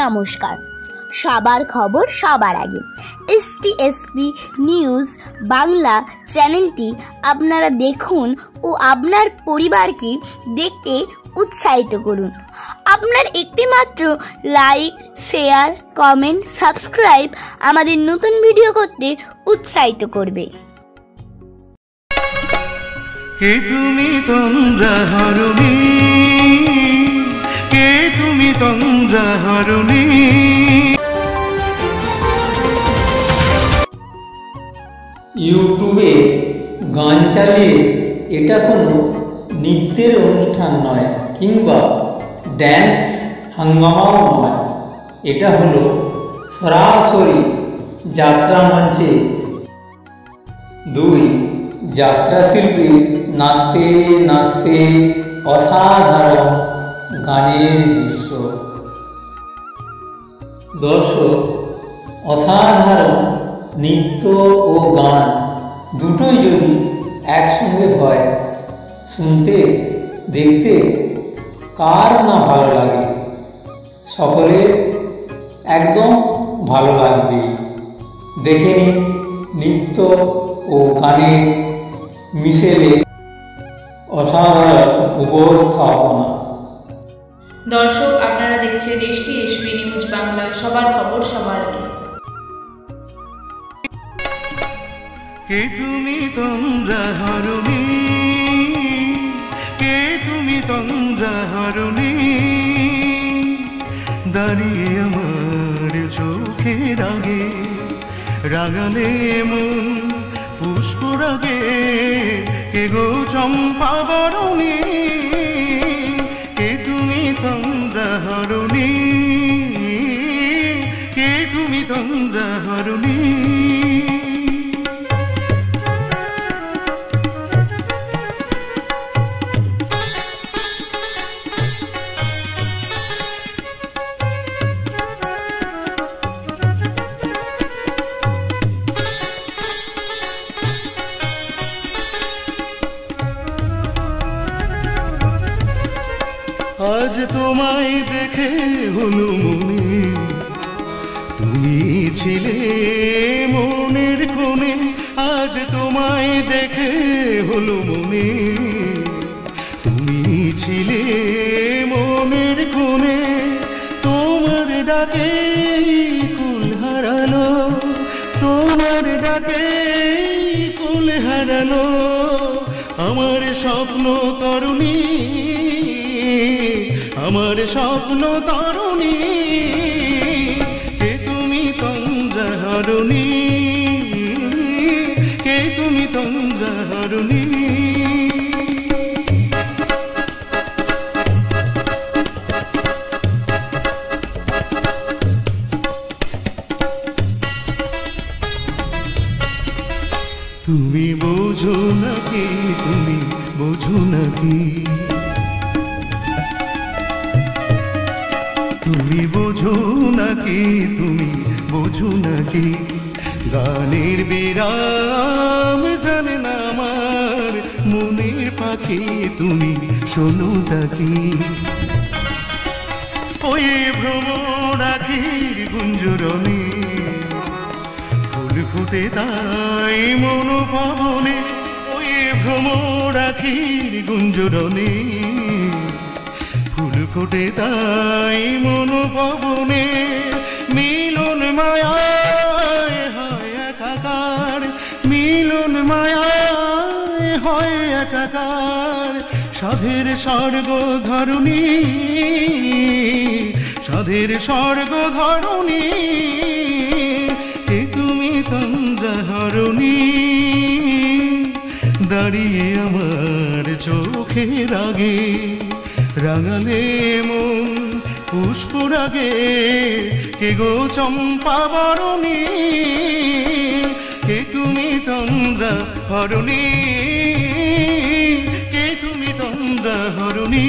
নমস্কার। সবার খবর সবার আগে STSP নিউজ বাংলা চ্যানেলটি আপনারা দেখুন ও আপনার পরিবারকে দেখতে উৎসাহিত করুন। আপনার একটিমাত্র লাইক, শেয়ার, কমেন্ট, সাবস্ক্রাইব আমাদের নতুন ভিডিও করতে উৎসাহিত করবে। কে তুমি তন্দ্রাহরণী, কে তুমি তন্দ্রাহরণী। ইউটিউবে গান চালিয়ে এটা কোনো নৃত্যের অনুষ্ঠান নয় কিংবা ড্যান্স হাঙ্গামাও নয়, এটা হলো সরাসরি যাত্রা মঞ্চে দুই যাত্রাশিল্পী নাচতে নাচতে অসাধারণ গানের দৃশ্য। দর্শক, অসাধারণ নৃত্য ও গান দুটোই যদি একসঙ্গে হয়, শুনতে দেখতে কার না ভালো লাগে? সকলের একদম ভালো লাগবে। দেখে নিন নৃত্য ও গানের মিশেলে অসাধারণ উপস্থাপনা। দর্শক, আপনারা দেখছেন STSP নিউজ বাংলা, সবার খবর সবার আগে। কে তুমি তন্দ্রাহরণী, কে তুমি তন্দ্রাহরণী। দাঁড়িয়ে আমার চোখের আগে রাগালে মন পুষ্পরাগে, কে গো চম্পা বরণী। কে তুমি তন্দ্রাহরণী, কে তুমি তন্দ্রাহরণী। আজ তোমায় দেখে হলো মনে, তুমি ছিলে মনের কোণে। আজ তোমায় দেখে হলো মনে, তুমি ছিলে মনের কোণে। তোমার ডাকে কুল হারালো, তোমার ডাকে কুল হারালো আমার স্বপ্ন তরুণী, আমার স্বপ্ন তরুণী। কে তুমি তন্দ্রাহরণী, কে তুমি তন্দ্রাহরণী। তুমি বোঝো নাকি, তুমি বোঝো নাকি, তুমি বোঝো নাকি, তুমি বোঝো নাকি। গানের বিরাম জানে না আমার মনের পাখি, তুমি শোনো তাকি। ওই ভ্রমর আখির গুঞ্জরণে ফুল ফুটে তাই মন ভবনে। ওই ভ্রমর আখির গুঞ্জরণে ফুল ফুটে তাই মন ভবনে। মিলন মায়ায় হয় একাকার, মিলন মায়ায় হয় একাকার। সাধের স্বর্গ ধরণী, সাধের স্বর্গ ধরণী। কে তুমি তন্দ্রাহরণী, দাঁড়িয়ে আমার চোখের আগে রাঙালে মন পুষ্পরাগে। কে গো চম্পা বরণী, কে তুমি তন্দ্রাহরণী, কে তুমি তন্দ্রাহরণী।